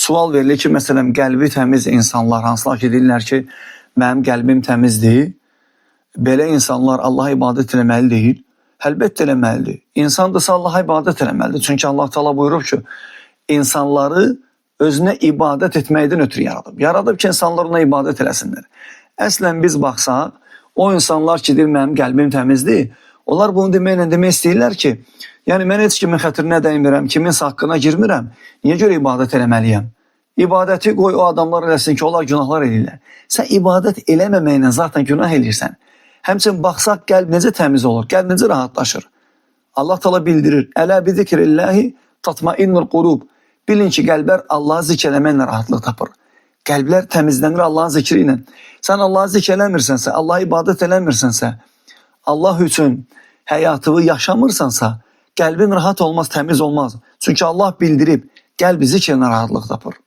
sual verilir ki, məsələn, qəlbi təmiz insanlar, hansılar ki, deyirlər ki, mənim qəlbim təmizdir. Belə insanlar Allaha ibadət eləməli deyil. Əlbəttə eləməlidir. İnsandırsa Allaha ibadət eləməlidir. Çünki Allah Teala buyurub ki, insanları özünə ibadət etməkdən ötürü yaradıb. Yaradıb ki, insanlar ona ibadət eləsinlər. Əslən biz baxsaq, o insanlar ki, deyir, mənim qəlbim təmizdir, onlar bunu deməklə demək istəyirlər ki, yəni mən heç kimin xətrinə dəymirəm, kimin haqqına girmirəm, niyə görə ibadət eləməliyəm? İbadəti qoy o adamlar eləsin ki, onlar günahlar eləyirlər. Sən ibadət eləməməklə zaten günah eləyirsən. Həmçinin baxsaq qəlb necə təmiz olur, qəlb necə rahatlaşır. Allah Teala bildirir, Ələ bi zikrillahi tatmainnul qulub. Bilin ki, qəlblər Allahı zikr eləməklə rahatlıq tapır. Qəlblər təmizlənir Allahın zikri ilə. Sən Allahı zikr eləmirsənsə, Allah'a ibadət eləmirsənsə, Allah üçün həyatını yaşamırsansa, qəlbin rahat olmaz, təmiz olmaz. Çünki Allah bildirib, qəlb zikrinə rahatlıq tapır.